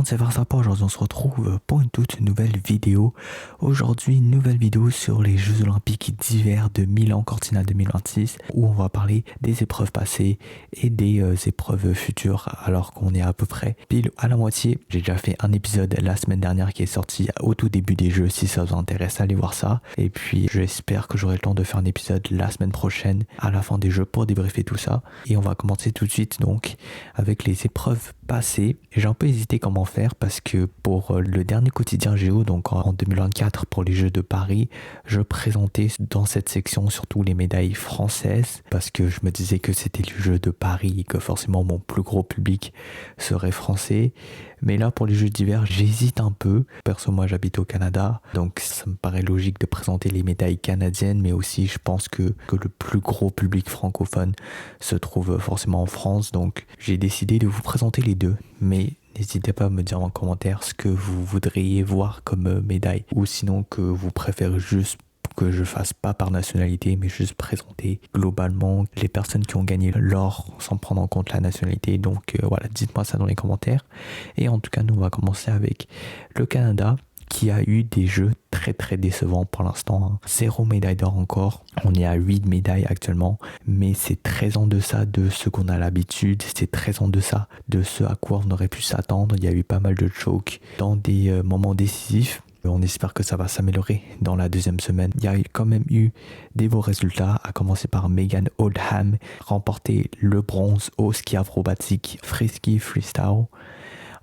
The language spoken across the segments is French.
monde, c'est Varsapa. Aujourd'hui, on se retrouve pour une toute nouvelle vidéo. Aujourd'hui, une nouvelle vidéo sur les Jeux Olympiques d'hiver de Milan Cortina 2026, où on va parler des épreuves passées et des épreuves futures, alors qu'on est à peu près pile à la moitié. J'ai déjà fait un épisode la semaine dernière qui est sorti au tout début des Jeux. Si ça vous intéresse, allez voir ça. Et puis, j'espère que j'aurai le temps de faire un épisode la semaine prochaine, à la fin des Jeux, pour débriefer tout ça. Et on va commencer tout de suite donc avec les épreuves passées. J'ai un peu hésité comment faire parce que pour le dernier quotidien Géo, donc en 2024 pour les Jeux de Paris, je présentais dans cette section surtout les médailles françaises parce que je me disais que c'était les Jeux de Paris et que forcément mon plus gros public serait français. Mais là pour les Jeux d'hiver, j'hésite un peu. Perso, moi j'habite au Canada, donc ça me paraît logique de présenter les médailles canadiennes, mais aussi je pense que le plus gros public francophone se trouve forcément en France, donc j'ai décidé de vous présenter les deux. Mais n'hésitez pas à me dire en commentaire ce que vous voudriez voir comme médaille, ou sinon que vous préférez juste que je fasse pas par nationalité, mais juste présenter globalement les personnes qui ont gagné l'or sans prendre en compte la nationalité. Donc voilà, dites-moi ça dans les commentaires. Et en tout cas, nous on va commencer avec le Canada, qui a eu des jeux très très décevants pour l'instant. 0 médaille d'or encore. On est à 8 médailles actuellement, mais c'est très en deçà de ce qu'on a l'habitude, c'est très en deçà de ce à quoi on aurait pu s'attendre. Il y a eu pas mal de chokes dans des moments décisifs. On espère que ça va s'améliorer dans la deuxième semaine. Il y a quand même eu des beaux résultats, à commencer par Megan Oldham, remporter le bronze au ski acrobatique free-ski freestyle.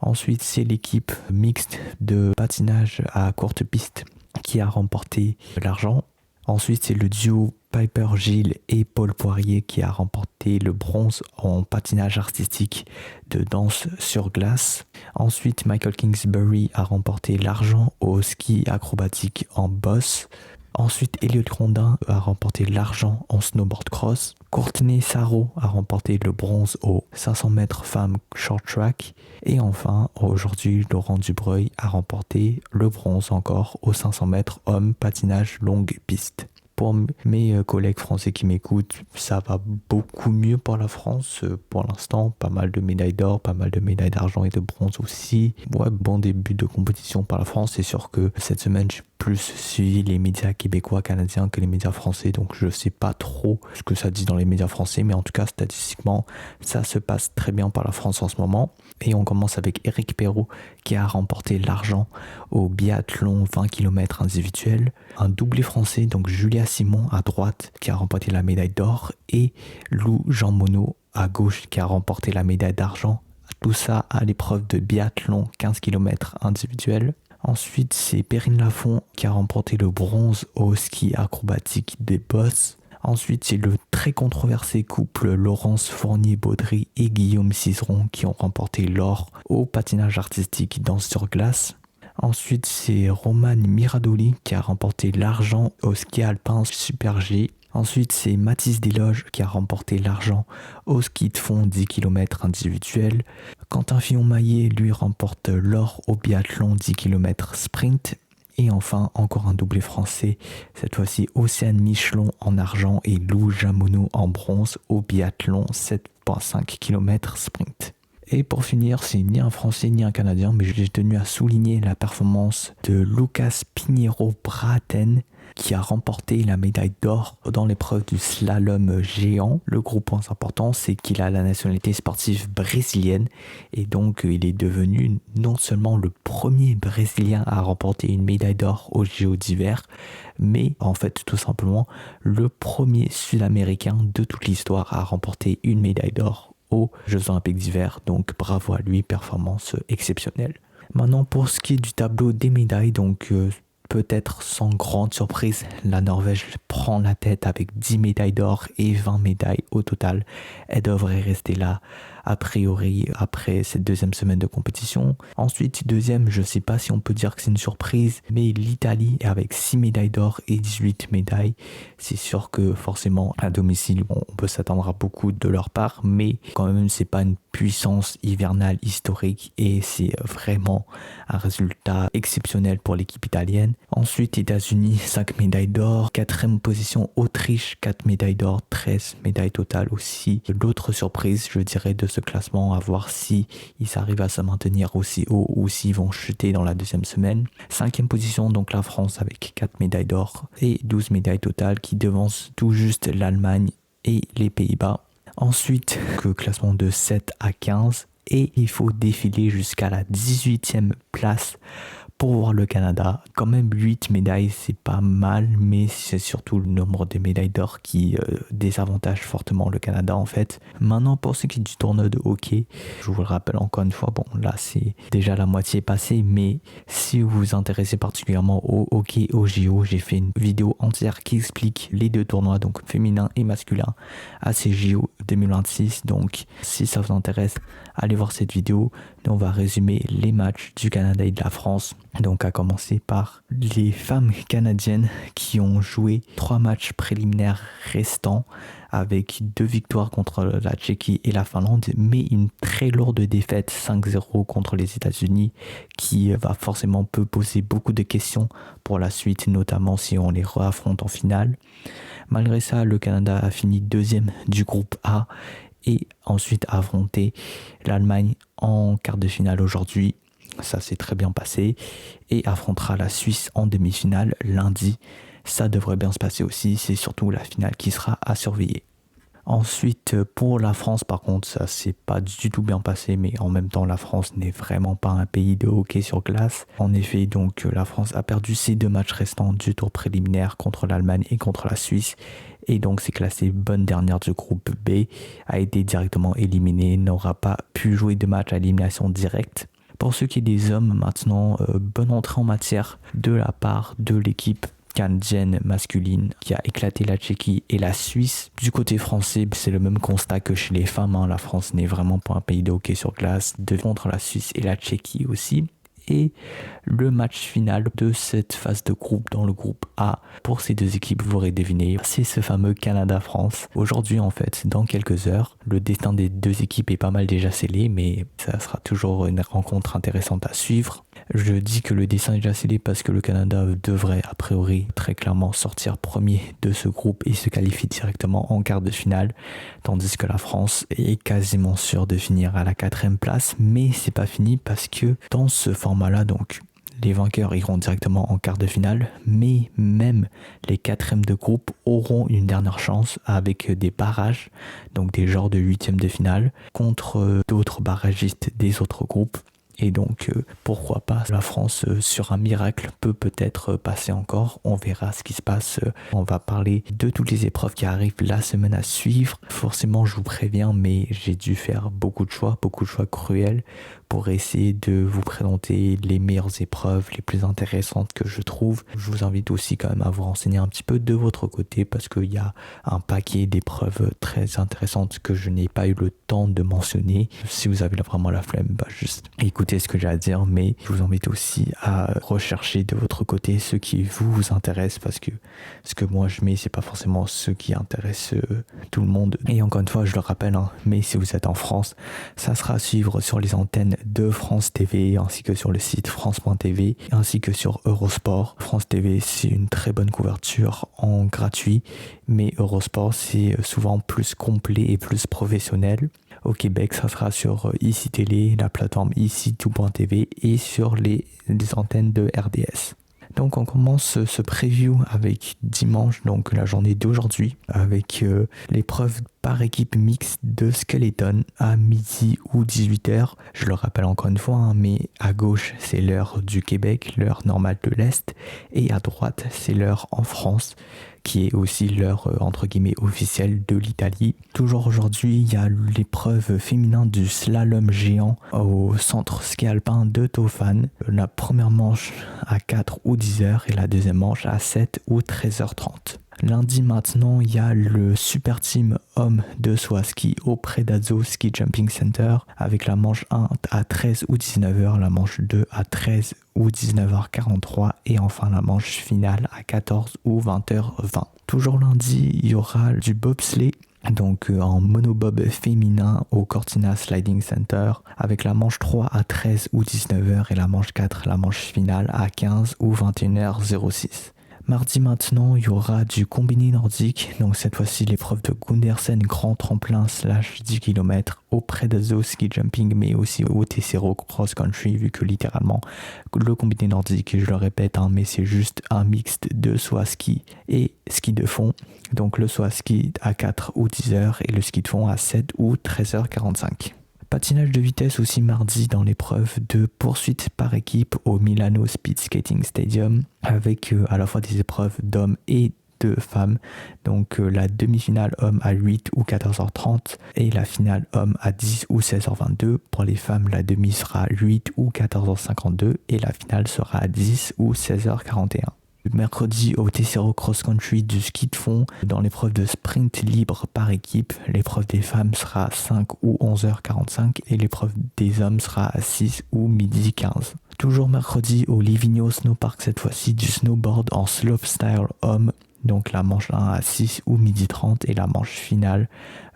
Ensuite, c'est l'équipe mixte de patinage à courte piste qui a remporté l'argent. Ensuite, c'est le duo Piper Gilles et Paul Poirier qui a remporté le bronze en patinage artistique de danse sur glace. Ensuite, Michael Kingsbury a remporté l'argent au ski acrobatique en boss. Ensuite, Elliot Rondin a remporté l'argent en snowboard cross. Courtney Sarro a remporté le bronze au 500 mètres femmes short track. Et enfin, aujourd'hui, Laurent Dubreuil a remporté le bronze encore au 500 mètres hommes patinage longue piste. Pour mes collègues français qui m'écoutent, ça va beaucoup mieux pour la France pour l'instant. Pas mal de médailles d'or, pas mal de médailles d'argent et de bronze aussi. Ouais, bon début de compétition par la France. C'est sûr que cette semaine, j'ai plus suivi les médias québécois, canadiens que les médias français. Donc je sais pas trop ce que ça dit dans les médias français. Mais en tout cas, statistiquement, ça se passe très bien par la France en ce moment. Et on commence avec Éric Perrault qui a remporté l'argent au biathlon 20 km individuel. Un doublé français, donc Julia Simon à droite qui a remporté la médaille d'or et Lou Jean Monod à gauche qui a remporté la médaille d'argent. Tout ça à l'épreuve de biathlon 15 km individuel. Ensuite, c'est Perrine Lafont qui a remporté le bronze au ski acrobatique des bosses. Ensuite, c'est le très controversé couple Laurence Fournier-Baudry et Guillaume Cizeron qui ont remporté l'or au patinage artistique danse sur glace. Ensuite, c'est Roman Miradoli qui a remporté l'argent au ski alpin Super G. Ensuite, c'est Mathis Desloges qui a remporté l'argent au ski de fond 10 km individuel. Quentin Fillon-Maillet, lui, remporte l'or au biathlon 10 km sprint. Et enfin, encore un doublé français, cette fois-ci Océane Michelon en argent et Lou Jean Monod en bronze au biathlon 7,5 km sprint. Et pour finir, c'est ni un Français ni un Canadien, mais j'ai tenu à souligner la performance de Lucas Pinheiro Braathen qui a remporté la médaille d'or dans l'épreuve du slalom géant. Le gros point important, c'est qu'il a la nationalité sportive brésilienne et donc il est devenu non seulement le premier Brésilien à remporter une médaille d'or aux JO d'hiver, mais en fait tout simplement le premier Sud-Américain de toute l'histoire à remporter une médaille d'or aux Jeux Olympiques d'hiver. Donc bravo à lui, performance exceptionnelle. Maintenant pour ce qui est du tableau des médailles, donc peut-être sans grande surprise, la Norvège prend la tête avec 10 médailles d'or et 20 médailles au total. Elle devrait rester là a priori après cette deuxième semaine de compétition. Ensuite, deuxième, je ne sais pas si on peut dire que c'est une surprise, mais l'Italie avec 6 médailles d'or et 18 médailles. C'est sûr que forcément à domicile, on peut s'attendre à beaucoup de leur part, mais quand même c'est pas une puissance hivernale historique et c'est vraiment un résultat exceptionnel pour l'équipe italienne. Ensuite, États-Unis, 5 médailles d'or. 4e position, Autriche, 4 médailles d'or, 13 médailles totales aussi. L'autre surprise, je dirais, de ce ce classement, à voir si ils arrivent à se maintenir aussi haut ou s'ils vont chuter dans la deuxième semaine. 5e position, donc la France avec 4 médailles d'or et 12 médailles totales qui devancent tout juste l'Allemagne et les Pays-Bas. Ensuite, classement de 7 à 15 et il faut défiler jusqu'à la 18e place pour voir le Canada. Quand même 8 médailles, c'est pas mal, mais c'est surtout le nombre de médailles d'or qui désavantage fortement le Canada en fait. Maintenant, pour ce qui est du tournoi de hockey, je vous le rappelle encore une fois, bon là c'est déjà la moitié passée, mais si vous vous intéressez particulièrement au hockey, au JO, j'ai fait une vidéo entière qui explique les deux tournois, donc féminin et masculin, à ces JO 2026. Donc si ça vous intéresse, allez voir cette vidéo. Nous, on va résumer les matchs du Canada et de la France. Donc à commencer par les femmes canadiennes qui ont joué 3 matchs préliminaires restants avec 2 victoires contre la Tchéquie et la Finlande, mais une très lourde défaite 5-0 contre les États-Unis qui va forcément peut poser beaucoup de questions pour la suite, notamment si on les réaffronte en finale. Malgré ça, le Canada a fini 2e du groupe A et ensuite a affronté l'Allemagne en quart de finale aujourd'hui. Ça s'est très bien passé et affrontera la Suisse en demi-finale lundi. Ça devrait bien se passer aussi, c'est surtout la finale qui sera à surveiller. Ensuite, pour la France, par contre, ça s'est pas du tout bien passé, mais en même temps, la France n'est vraiment pas un pays de hockey sur glace. En effet, donc, la France a perdu ses 2 matchs restants du tour préliminaire contre l'Allemagne et contre la Suisse. Et donc, c'est classé bonne dernière du groupe B, a été directement éliminé, n'aura pas pu jouer de match à élimination directe. Pour ce qui est des hommes, maintenant, bonne entrée en matière de la part de l'équipe canadienne masculine qui a éclaté la Tchéquie et la Suisse. Du côté français, c'est le même constat que chez les femmes. La France n'est vraiment pas un pays de hockey sur glace, contre la Suisse et la Tchéquie aussi. Et le match final de cette phase de groupe dans le groupe A pour ces 2 équipes, vous aurez deviné, c'est ce fameux Canada-France. Aujourd'hui en fait, dans quelques heures, le destin des 2 équipes est pas mal déjà scellé, mais ça sera toujours une rencontre intéressante à suivre. Je dis que le destin est déjà scellé parce que le Canada devrait a priori très clairement sortir premier de ce groupe et se qualifier directement en quart de finale, tandis que la France est quasiment sûre de finir à la 4e place, mais c'est pas fini parce que dans ce format-là, donc les vainqueurs iront directement en quart de finale, mais même les 4e de groupe auront une dernière chance avec des barrages, donc des genres de 8e de finale, contre d'autres barragistes des autres groupes. Et donc, pourquoi pas, la France, sur un miracle, peut-être passer encore. On verra ce qui se passe. On va parler de toutes les épreuves qui arrivent la semaine à suivre. Forcément, je vous préviens, mais j'ai dû faire beaucoup de choix cruels pour essayer de vous présenter les meilleures épreuves, les plus intéressantes que je trouve. Je vous invite aussi quand même à vous renseigner un petit peu de votre côté parce qu'il y a un paquet d'épreuves très intéressantes que je n'ai pas eu le temps de mentionner. Si vous avez vraiment la flemme, juste écoutez ce que j'ai à dire, mais je vous invite aussi à rechercher de votre côté ce qui vous intéresse parce que ce que moi je mets, c'est pas forcément ce qui intéresse tout le monde. Et encore une fois, je le rappelle, mais si vous êtes en France, ça sera à suivre sur les antennes de France TV ainsi que sur le site France.tv ainsi que sur Eurosport. France TV, c'est une très bonne couverture en gratuit, mais Eurosport, c'est souvent plus complet et plus professionnel. Au Québec, ça sera sur ICI Télé, la plateforme ICI2.tv et sur les antennes de RDS. Donc on commence ce preview avec dimanche, donc la journée d'aujourd'hui, avec l'épreuve par équipe mixte de skeleton à midi ou 18h. Je le rappelle encore une fois, mais à gauche c'est l'heure du Québec, l'heure normale de l'Est, et à droite c'est l'heure en France, qui est aussi l'heure entre guillemets officielle de l'Italie. Toujours aujourd'hui, il y a l'épreuve féminin du slalom géant au centre ski alpin de Tofan. La première manche à 4 ou 10h et la deuxième manche à 7 ou 13h30. Lundi maintenant, il y a le super team homme de saut à ski au Predazzo Ski Jumping Center avec la manche 1 à 13 ou 19h, la manche 2 à 13 ou 19h43 et enfin la manche finale à 14 ou 20h20. Toujours lundi, il y aura du bobsleigh. Donc en monobob féminin au Cortina Sliding Center avec la manche 3 à 13 ou 19h et la manche 4, la manche finale à 15 ou 21h06. Mardi maintenant, il y aura du combiné nordique, donc cette fois-ci l'épreuve de Gundersen grand tremplin / 10 km auprès de Zo ski jumping, mais aussi au Tessero cross country, vu que littéralement le combiné nordique, je le répète, mais c'est juste un mixte de saut à ski et ski de fond. Donc le saut à ski à 4 ou 10 heures et le ski de fond à 7 ou 13h45. Patinage de vitesse aussi mardi dans l'épreuve de poursuite par équipe au Milano Speed Skating Stadium avec à la fois des épreuves d'hommes et de femmes. Donc la demi-finale homme à 8 ou 14h30 et la finale homme à 10 ou 16h22. Pour les femmes, la demi sera à 8 ou 14h52 et la finale sera à 10 ou 16h41. Mercredi au Tessero Cross Country du ski de fond dans l'épreuve de sprint libre par équipe. L'épreuve des femmes sera à 5 ou 11h45 et l'épreuve des hommes sera à 6 ou midi 15. Toujours mercredi au Livigno Snowpark, cette fois-ci du snowboard en slopestyle homme. Donc la manche 1 à 6 ou midi 30 et la manche finale,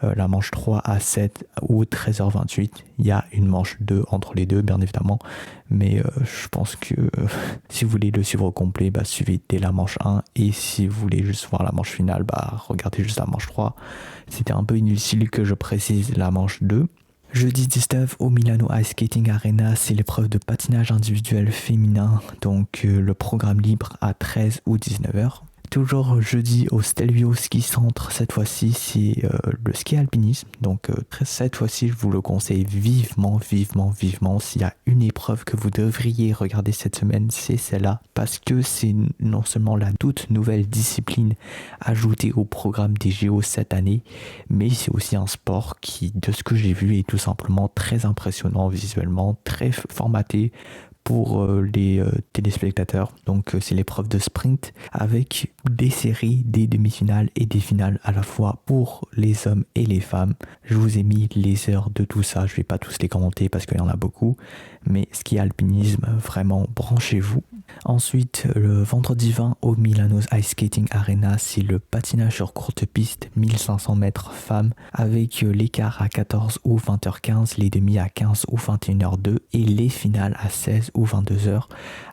la manche 3 à 7 ou 13h28. Il y a une manche 2 entre les deux bien évidemment, mais je pense que si vous voulez le suivre au complet, suivez dès la manche 1 et si vous voulez juste voir la manche finale, regardez juste la manche 3. C'était un peu inutile que je précise la manche 2. Jeudi 19 au Milano Ice Skating Arena, c'est l'épreuve de patinage individuel féminin, donc le programme libre à 13 ou 19h. Toujours jeudi au Stelvio Ski Centre, cette fois-ci c'est le ski alpinisme, donc cette fois-ci je vous le conseille vivement. S'il y a une épreuve que vous devriez regarder cette semaine, c'est celle-là, parce que c'est non seulement la toute nouvelle discipline ajoutée au programme des JO cette année, mais c'est aussi un sport qui, de ce que j'ai vu, est tout simplement très impressionnant visuellement, très formaté pour les téléspectateurs. Donc c'est l'épreuve de sprint avec des séries, des demi-finales et des finales à la fois pour les hommes et les femmes. Je vous ai mis les heures de tout ça, je vais pas tous les commenter parce qu'il y en a beaucoup, mais ski alpinisme, vraiment branchez-vous. Ensuite, le vendredi 20 au Milano's Ice Skating Arena, c'est le patinage sur courte piste 1500 mètres femmes avec l'écart à 14 ou 20h15, les demi à 15 ou 21h02 et les finales à 16 ou 22h.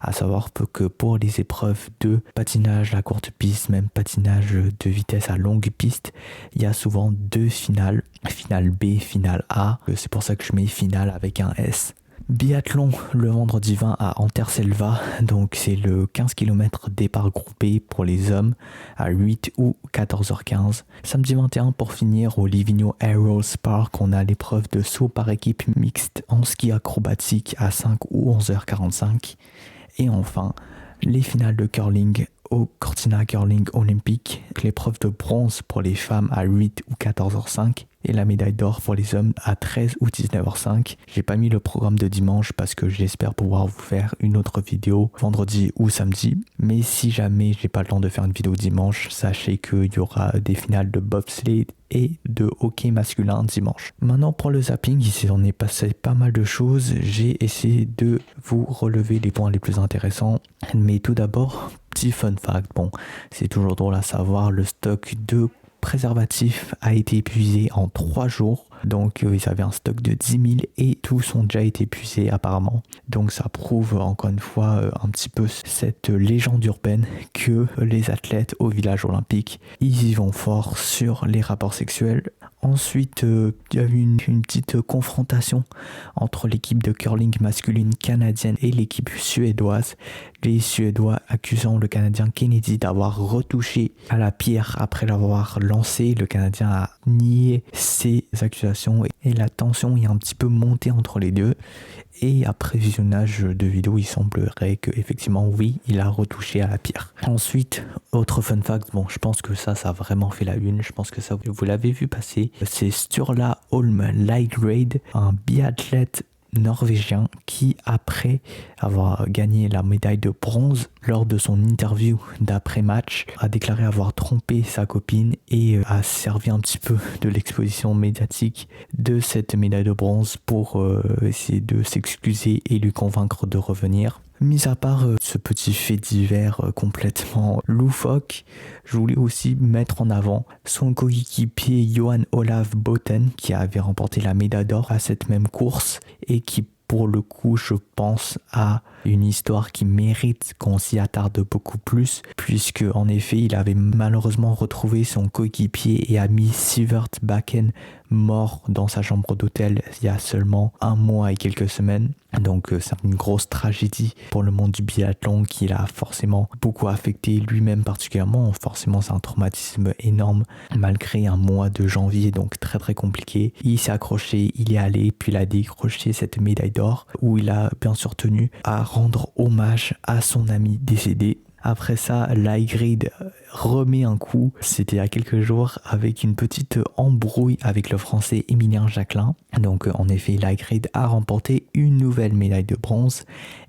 À savoir que pour les épreuves de patinage à courte piste, même patinage de vitesse à longue piste, il y a souvent deux finales, finale B, finale A. C'est pour ça que je mets finale avec un S. Biathlon le vendredi 20 à Anterselva, donc c'est le 15 km départ groupé pour les hommes à 8 ou 14h15. Samedi 21 pour finir au Livigno Aeros Park, on a l'épreuve de saut par équipe mixte en ski acrobatique à 5 ou 11h45. Et enfin, les finales de curling au Cortina Curling Olympique, l'épreuve de bronze pour les femmes à 8 ou 14h05 et la médaille d'or pour les hommes à 13 ou 19h05. J'ai pas mis le programme de dimanche parce que j'espère pouvoir vous faire une autre vidéo vendredi ou samedi, mais si jamais j'ai pas le temps de faire une vidéo dimanche, sachez qu'il y aura des finales de bobsleigh et de hockey masculin dimanche. Maintenant pour le zapping, ici on est passé pas mal de choses, j'ai essayé de vous relever les points les plus intéressants, mais tout d'abord, petit fun fact, c'est toujours drôle à savoir, le stock de préservatifs a été épuisé en 3 jours. Donc ils avaient un stock de 10 000 et tous ont déjà été épuisés apparemment. Donc ça prouve encore une fois un petit peu cette légende urbaine que les athlètes au village olympique, ils y vont fort sur les rapports sexuels. Ensuite, il y a eu une petite confrontation entre l'équipe de curling masculine canadienne et l'équipe suédoise. Les Suédois accusant le Canadien Kennedy d'avoir retouché à la pierre après l'avoir lancé. Le Canadien a nié ces accusations et la tension est un petit peu montée entre les deux. Et après visionnage de vidéo, il semblerait qu'effectivement, oui, il a retouché à la pierre. Ensuite, autre fun fact, je pense que ça a vraiment fait la une. Je pense que ça, vous l'avez vu passer. C'est Sturla Holm Lightraid, un biathlète norvégien qui, après avoir gagné la médaille de bronze lors de son interview d'après-match, a déclaré avoir trompé sa copine et a servi un petit peu de l'exposition médiatique de cette médaille de bronze pour essayer de s'excuser et lui convaincre de revenir. Mis à part ce petit fait divers complètement loufoque, je voulais aussi mettre en avant son coéquipier Johan Olav Botten qui avait remporté la médaille d'or à cette même course et qui pour le coup, je pense à une histoire qui mérite qu'on s'y attarde beaucoup plus, puisque en effet, il avait malheureusement retrouvé son coéquipier et ami Sivert Bakken mort dans sa chambre d'hôtel il y a seulement 1 mois et quelques semaines. Donc c'est une grosse tragédie pour le monde du biathlon qui l'a forcément beaucoup affecté lui-même particulièrement. Forcément c'est un traumatisme énorme malgré un mois de janvier donc très très compliqué. Il s'est accroché, il est allé, puis il a décroché cette médaille d'or où il a bien sûr tenu à rendre hommage à son ami décédé. Après ça, l'High-Grade remet un coup, c'était il y a quelques jours, avec une petite embrouille avec le français Emilien Jacquelin. Donc en effet, l'High-Grade a remporté une nouvelle médaille de bronze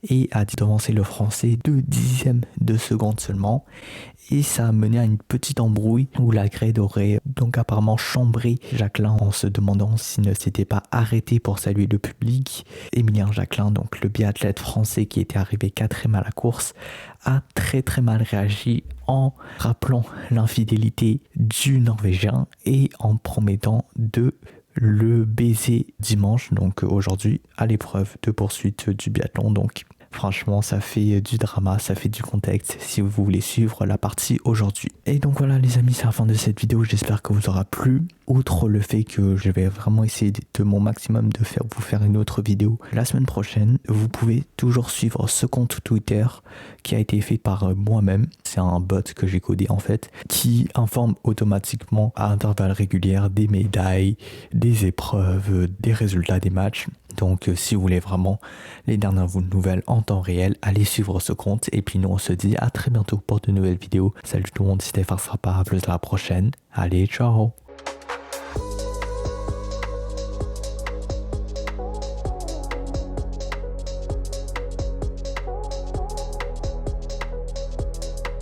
et a devancé le français de 10e de seconde seulement. Et ça a mené à une petite embrouille où l'High-Grade aurait donc apparemment chambré Jacquelin en se demandant s'il ne s'était pas arrêté pour saluer le public. Emilien Jacquelin, donc le biathlète français qui était arrivé 4e à la course, a très très mal réagi en rappelant l'infidélité du Norvégien et en promettant de le baiser dimanche, donc aujourd'hui, à l'épreuve de poursuite du biathlon. Donc franchement, ça fait du drama, ça fait du contexte si vous voulez suivre la partie aujourd'hui. Et donc voilà les amis, c'est la fin de cette vidéo, j'espère que vous aura plu. Outre le fait que je vais vraiment essayer de mon maximum de vous faire une autre vidéo la semaine prochaine, vous pouvez toujours suivre ce compte Twitter qui a été fait par moi-même. C'est un bot que j'ai codé en fait, qui informe automatiquement à intervalles réguliers des médailles, des épreuves, des résultats des matchs. Donc si vous voulez vraiment les dernières nouvelles en temps réel, allez suivre ce compte. Et puis nous on se dit à très bientôt pour de nouvelles vidéos. Salut tout le monde, c'était Farce Rapa, à plus à la prochaine. Allez, ciao.